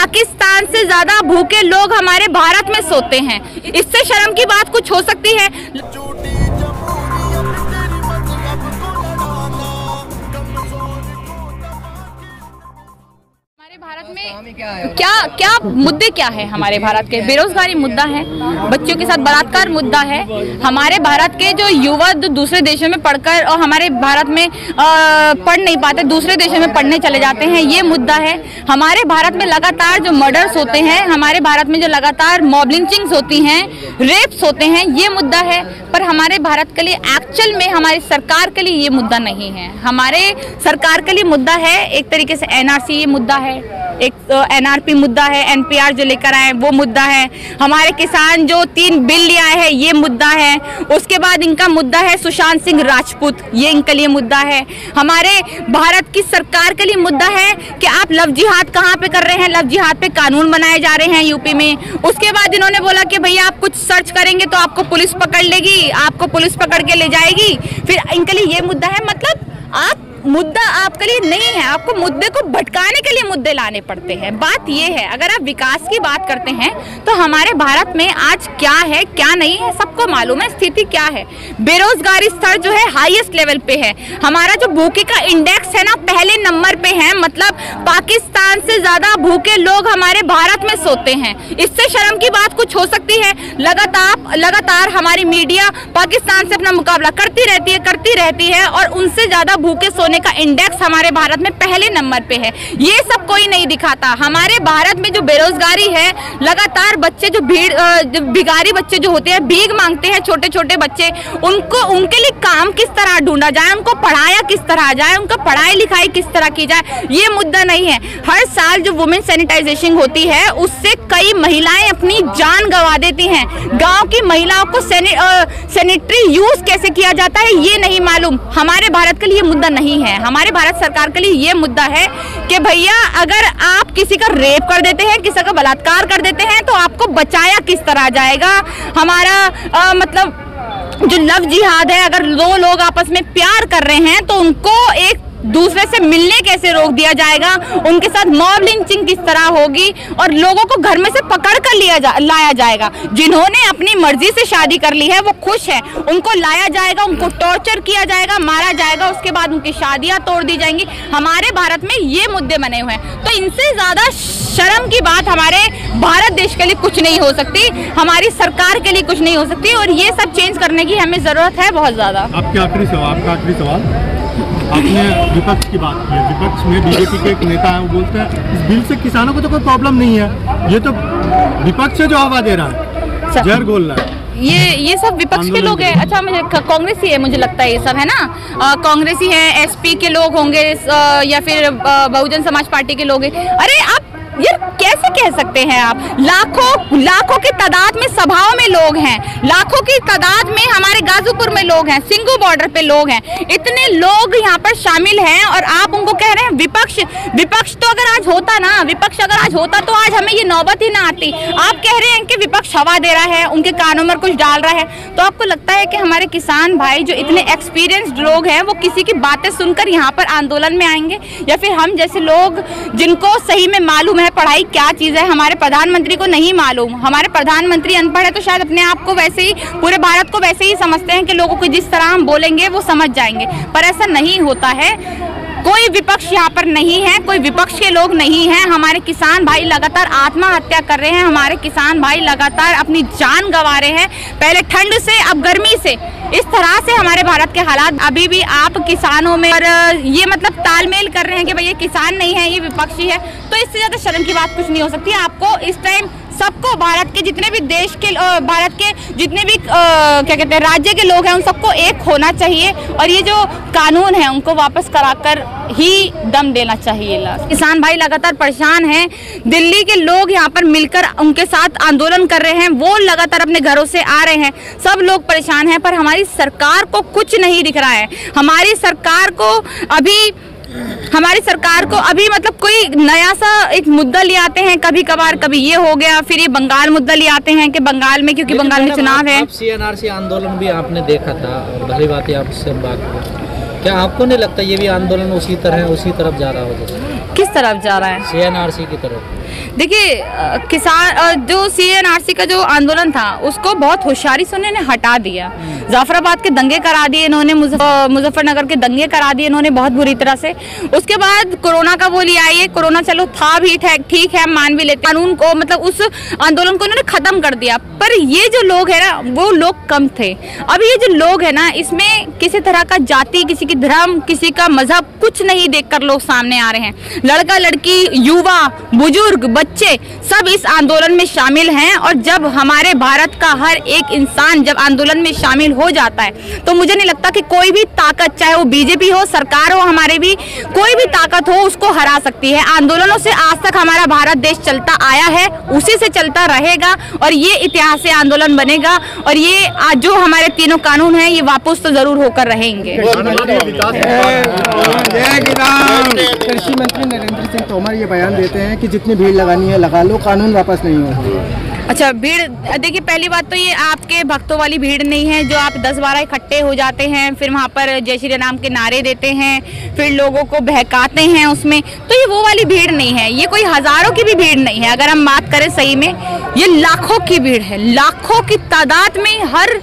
पाकिस्तान से ज्यादा भूखे लोग हमारे भारत में सोते हैं। इससे शर्म की बात कुछ हो सकती है? भारत में क्या मुद्दे क्या है? हमारे भारत के बेरोजगारी मुद्दा है, बच्चों के साथ बलात्कार मुद्दा है, हमारे भारत के जो युवा दूसरे देशों में पढ़कर और हमारे भारत में पढ़ नहीं पाते, दूसरे देशों में पढ़ने चले जाते हैं, ये मुद्दा है। हमारे भारत में लगातार जो मर्डर्स होते हैं, हमारे भारत में जो लगातार मॉब लिंचिंग्स होती हैं, रेप्स होते हैं, ये मुद्दा है। पर हमारे भारत के लिए एक्चुअल में हमारी सरकार के लिए ये मुद्दा नहीं है। हमारे सरकार के लिए मुद्दा है एक तरीके से एनआरसी, ये मुद्दा है, एक एनआरपी मुद्दा है, एनपीआर जो लेकर आए वो मुद्दा है, हमारे किसान जो 3 बिल ले आए हैं ये मुद्दा है, उसके बाद इनका मुद्दा है सुशांत सिंह राजपूत, ये इनके लिए मुद्दा है। हमारे भारत की सरकार के लिए मुद्दा है कि आप लव जिहाद कहाँ पे कर रहे हैं, लव जिहाद पे कानून बनाए जा रहे हैं यूपी में। उसके बाद इन्होंने बोला कि भैया आप कुछ सर्च करेंगे तो आपको पुलिस पकड़ लेगी, आपको पुलिस पकड़ के ले जाएगी, फिर इनके लिए ये मुद्दा है। मतलब आप मुद्दा आपके लिए नहीं है, आपको मुद्दे को भटकाने के लिए मुद्दे लाने पड़ते हैं। बात ये है, अगर आप विकास की बात करते हैं तो हमारे भारत में आज क्या है क्या नहीं है सबको मालूम है, स्थिति क्या है। बेरोजगारी स्तर जो है हाईएस्ट लेवल पे है, हमारा जो भूखे का इंडेक्स है ना पहले नंबर पे है। मतलब पाकिस्तान से ज्यादा भूखे लोग हमारे भारत में सोते हैं। इससे शर्म की बात कुछ हो सकती है? लगातार हमारी मीडिया पाकिस्तान से अपना मुकाबला करती रहती है और उनसे ज्यादा भूखे सोने का इंडेक्स हमारे भारत में पहले नंबर पे है। ये सब कोई नहीं दिखाता। हमारे भारत में जो बेरोजगारी है, लगातार बच्चे जो भिखारी बच्चे जो होते हैं, भीख मांगते हैं, छोटे छोटे बच्चे, उनके लिए काम किस तरह ढूंढा जाए, उनको पढ़ाया किस तरह जाए, उनका पढ़ाई लिखाई किस तरह की जाए, ये मुद्दा नहीं है। हर साल जो वुमेन सैनिटाइजेशन होती है उससे कई महिलाएं अपनी जान गंवा देती हैं। गाँव की महिलाओं को सैनिटरी यूज कैसे किया जाता है ये नहीं मालूम। हमारे भारत के लिए मुद्दा नहीं है। हमारे भारत सरकार के लिए ये मुद्दा है कि भैया अगर आप किसी का रेप कर देते हैं, किसी का बलात्कार कर देते हैं तो आपको बचाया किस तरह जाएगा। हमारा मतलब जो लव जिहाद है, अगर 2 लोग आपस में प्यार कर रहे हैं तो उनको एक दूसरे से मिलने कैसे रोक दिया जाएगा, उनके साथ मॉब लिंचिंग किस तरह होगी और लोगों को घर में से पकड़ कर लाया जाएगा। जिन्होंने अपनी मर्जी से शादी कर ली है वो खुश है, उनको लाया जाएगा, उनको टॉर्चर किया जाएगा, मारा जाएगा, उसके बाद उनकी शादियां तोड़ दी जाएंगी। हमारे भारत में ये मुद्दे बने हुए हैं। तो इनसे ज्यादा शर्म की बात हमारे भारत देश के लिए कुछ नहीं हो सकती, हमारी सरकार के लिए कुछ नहीं हो सकती और ये सब चेंज करने की हमें जरूरत है बहुत ज्यादा। आपका आखिरी सवाल, आपने विपक्ष की बात की है। विपक्ष में बीजेपी के एक नेता है, वो बोलते हैं इस बिल से किसानों को तो कोई प्रॉब्लम नहीं है, ये तो विपक्ष है जो हवा दे रहा है, जहर घोल रहा है। ये सब विपक्ष के लोग हैं। अच्छा, मुझे कांग्रेस ही है, मुझे लगता है ये सब है ना, कांग्रेस ही है, एसपी के लोग होंगे या फिर बहुजन समाज पार्टी के लोग हैं। अरे आप यार कैसे कह सकते हैं आप? लाखों की तादाद में सभाओं में लोग हैं, लाखों की तादाद में हमारे गाजीपुर में लोग हैं, सिंगू बॉर्डर पे लोग हैं, इतने लोग यहाँ पर शामिल हैं और आप उनको कह रहे हैं विपक्ष तो अगर आज होता ना, विपक्ष अगर आज होता तो आज हमें ये नौबत ही ना आती। आप कह रहे हैं कि विपक्ष हवा दे रहा है, उनके कानों में कुछ डाल रहा है। तो आपको लगता है कि हमारे किसान भाई जो इतने एक्सपीरियंस्ड लोग हैं वो किसी की बातें सुनकर यहाँ पर आंदोलन में आएंगे? या फिर हम जैसे लोग जिनको सही में मालूम है पढ़ाई क्या चीज है, हमारे प्रधानमंत्री को नहीं मालूम, हमारे प्रधानमंत्री अनपढ़ है तो शायद अपने आप को वैसे ही, पूरे भारत को वैसे ही समझते हैं कि लोगों को जिस तरह हम बोलेंगे वो समझ जाएंगे, पर ऐसा नहीं होता है। कोई विपक्ष यहाँ पर नहीं है, कोई विपक्ष के लोग नहीं हैं। हमारे किसान भाई लगातार आत्महत्या कर रहे हैं, हमारे किसान भाई लगातार अपनी जान गंवा रहे हैं, पहले ठंड से अब गर्मी से। इस तरह से हमारे भारत के हालात अभी भी आप किसानों में और ये मतलब तालमेल कर रहे हैं कि भाई ये किसान नहीं है ये विपक्षी है, तो इससे ज्यादा शर्म की बात कुछ नहीं हो सकती। आपको इस टाइम सबको, भारत के जितने भी देश के, भारत के जितने भी क्या कहते हैं राज्य के लोग हैं उन सबको एक होना चाहिए और ये जो कानून है उनको वापस कराकर ही दम देना चाहिए। किसान भाई लगातार परेशान हैं, दिल्ली के लोग यहाँ पर मिलकर उनके साथ आंदोलन कर रहे हैं, वो लगातार अपने घरों से आ रहे हैं, सब लोग परेशान हैं, पर हमारी सरकार को कुछ नहीं दिख रहा है। हमारी सरकार को अभी मतलब कोई नया सा एक मुद्दा ले आते हैं कभी कभार, कभी ये हो गया, फिर ये बंगाल मुद्दा ले आते हैं कि बंगाल में, क्योंकि बंगाल में चुनाव है। CNRC आंदोलन भी आपने देखा था और भली बात है आपसे बात की, क्या आपको नहीं लगता ये भी आंदोलन उसी तरफ जा रहा हो? किस तरफ जा रहा है? CNRC की तरफ। देखिए किसान जो CNRC का जो आंदोलन था उसको बहुत होशियारी से उन्होंने हटा दिया। जाफराबाद के दंगे करा दिए इन्होंने, मुजफ्फरनगर के दंगे करा दिए इन्होंने बहुत बुरी तरह से। उसके बाद कोरोना का वो लिया, ये कोरोना चलो था भी ठीक है, मान भी लेते, कानून को मतलब उस आंदोलन को इन्होंने खत्म कर दिया। पर ये जो लोग है ना वो लोग कम थे। अब ये जो लोग है ना इसमें किसी तरह का जाति, किसी की धर्म, किसी का मजहब कुछ नहीं देखकर लोग सामने आ रहे हैं। लड़का लड़की, युवा, बुजुर्ग, बच्चे सब इस आंदोलन में शामिल हैं। और जब हमारे भारत का हर एक इंसान जब आंदोलन में शामिल हो जाता है तो मुझे नहीं लगता कि कोई भी ताकत, चाहे वो बीजेपी हो, सरकार हो, हमारे भी कोई भी ताकत हो उसको हरा सकती है। आंदोलनों से आज तक हमारा भारत देश चलता आया है, उसी से चलता रहेगा और ये इतिहास से आंदोलन बनेगा। और ये आज जो हमारे तीनों कानून हैं ये वापस तो जरूर होकर रहेंगे। कृषि मंत्री नरेंद्र सिंह तोमर ये बयान देते हैं कि जितनी भीड़ लगानी है लगा लो, कानून वापस नहीं होगा। अच्छा, भीड़, देखिए पहली बात तो ये आपके भक्तों वाली भीड़ नहीं है जो आप 10-12 इकट्ठे हो जाते हैं, फिर वहाँ पर जय श्री राम के नारे देते हैं, फिर लोगों को बहकाते हैं उसमें, तो ये वो वाली भीड़ नहीं है। ये कोई हजारों की भी भीड़ नहीं है। अगर हम बात करें सही में ये लाखों की भीड़ है, लाखों की तादाद में हर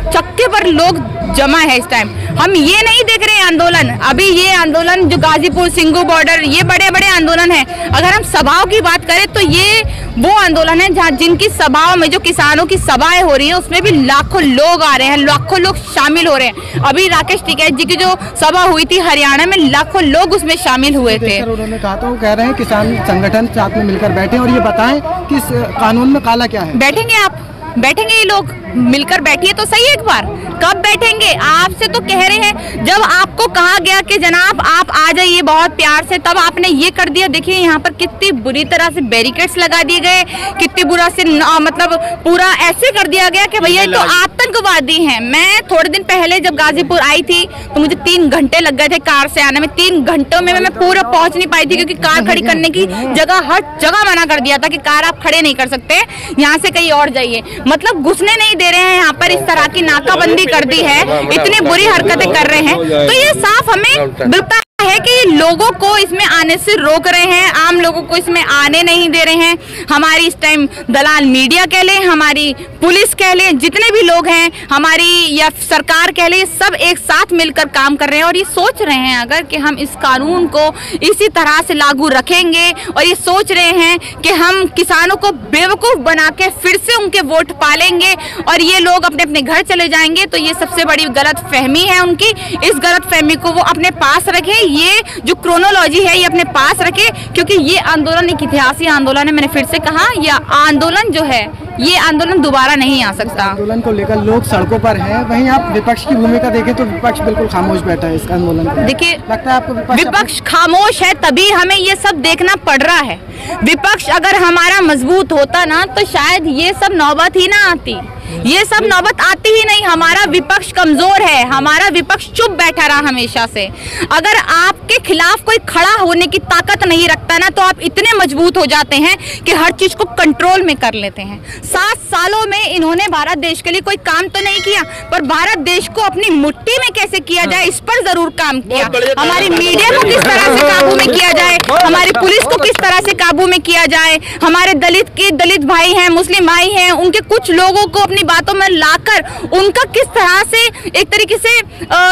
चक्के पर लोग जमा है इस टाइम। हम ये नहीं देख रहे आंदोलन, अभी ये आंदोलन जो गाजीपुर, सिंगू बॉर्डर, ये बड़े बड़े आंदोलन है। अगर हम सभाओं की बात करें तो ये वो आंदोलन है जहाँ जिनकी सभाओं में जो किसानों की सभाएं हो रही हैं उसमें भी लाखों लोग आ रहे हैं, लाखों लोग शामिल हो रहे हैं। अभी राकेश टिकैत जी की जो सभा हुई थी हरियाणा में, लाखों लोग उसमें शामिल हुए थे। उन्होंने कहा था, वो कह रहे हैं किसान संगठन साथ में मिलकर बैठे और ये बताएं कि इस कानून में काला क्या है। बैठेंगे आप, बैठेंगे ये लोग, मिलकर बैठिए तो सही एक बार। कब बैठेंगे? आपसे तो कह रहे हैं, जब आपको कहा गया कि जनाब आप आ जाइए बहुत प्यार से, तब आपने ये कर दिया। देखिए यहाँ पर कितनी बुरी तरह से बैरिकेड्स लगा दिए गए, कितनी बुरा से मतलब पूरा ऐसे कर दिया गया कि भैया तो आतंकवादी हैं। मैं थोड़े दिन पहले जब गाजीपुर आई थी तो मुझे 3 घंटे लग गए थे कार से आने में। 3 घंटों में मैं पूरा पहुंच नहीं पाई थी क्योंकि कार खड़ी करने की जगह हर जगह मना कर दिया था कि कार आप खड़े नहीं कर सकते, यहाँ से कहीं और जाइए। मतलब घुसने नहीं दे रहे हैं यहाँ पर, इस तरह की नाकाबंदी कर दी है, इतनी बुरी हरकतें कर रहे हैं। तो ये साफ हमें बिल्कुल है कि लोगों को इसमें आने से रोक रहे हैं, आम लोगों को इसमें आने नहीं दे रहे हैं। हमारी इस टाइम दलाल मीडिया कह लें, हमारी पुलिस कह लें, जितने भी लोग हैं, हमारी या सरकार कह लें, सब एक साथ मिलकर काम कर रहे हैं और ये सोच रहे हैं अगर कि हम इस कानून को इसी तरह से लागू रखेंगे और ये सोच रहे हैं कि हम किसानों को बेवकूफ बना के फिर से उनके वोट पालेंगे और ये लोग अपने अपने घर चले जाएंगे, तो ये सबसे बड़ी गलत फहमी है उनकी। इस गलत फहमी को वो अपने पास रखें, ये जो क्रोनोलॉजी है ये अपने पास रखे, क्योंकि ये आंदोलन एक ऐतिहासिक आंदोलन है। मैंने फिर से कहा, यह आंदोलन जो है ये आंदोलन दोबारा नहीं आ सकता। आंदोलन को लेकर लोग सड़कों पर हैं, वहीं आप विपक्ष की भूमिका देखें तो विपक्ष बिल्कुल खामोश बैठा है इस आंदोलन को। देखिए, लगता है आपको विपक्ष खामोश है तभी हमें ये सब देखना पड़ रहा है। विपक्ष अगर हमारा मजबूत होता ना तो शायद ये सब नौबत ही ना आती, ये सब नौबत आती ही नहीं। हमारा विपक्ष कमजोर है, हमारा विपक्ष चुप बैठा रहा हमेशा से। अगर आपके खिलाफ कोई खड़ा होने की ताकत नहीं रखता ना तो आप इतने मजबूत हो जाते हैं कि हर चीज को कंट्रोल में कर लेते हैं। 7 सालों में इन्होंने भारत देश के लिए कोई काम तो नहीं किया, पर भारत देश को अपनी मुट्ठी में कैसे किया जाए इस पर जरूर काम किया। हमारी मीडिया को किस तरह से काबू में किया जाए, हमारी पुलिस को किस तरह से काबू में किया जाए, हमारे दलित भाई हैं, मुस्लिम भाई हैं, उनके कुछ लोगों को अपनी बातों में लाकर उनका किस तरह से एक तरीके से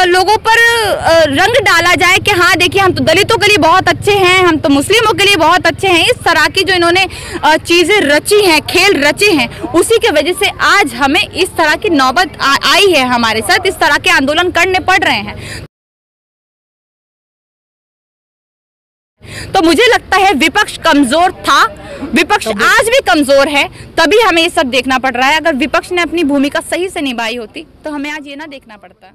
लोगों पर रंग डाला जाए कि हाँ देखिए हम तो दलितों के लिए बहुत अच्छे हैं, हम तो मुस्लिमों के लिए बहुत अच्छे हैं। इस तरह की जो इन्होंने चीजें रची हैं, खेल रचे हैं, उसी के वजह से आज हमें इस तरह की नौबत आई है, हमारे साथ इस तरह के आंदोलन करने पड़ रहे हैं। तो मुझे लगता है विपक्ष कमजोर था, विपक्ष आज भी कमजोर है, तभी हमें ये सब देखना पड़ रहा है। अगर विपक्ष ने अपनी भूमिका सही से निभाई होती तो हमें आज ये ना देखना पड़ता।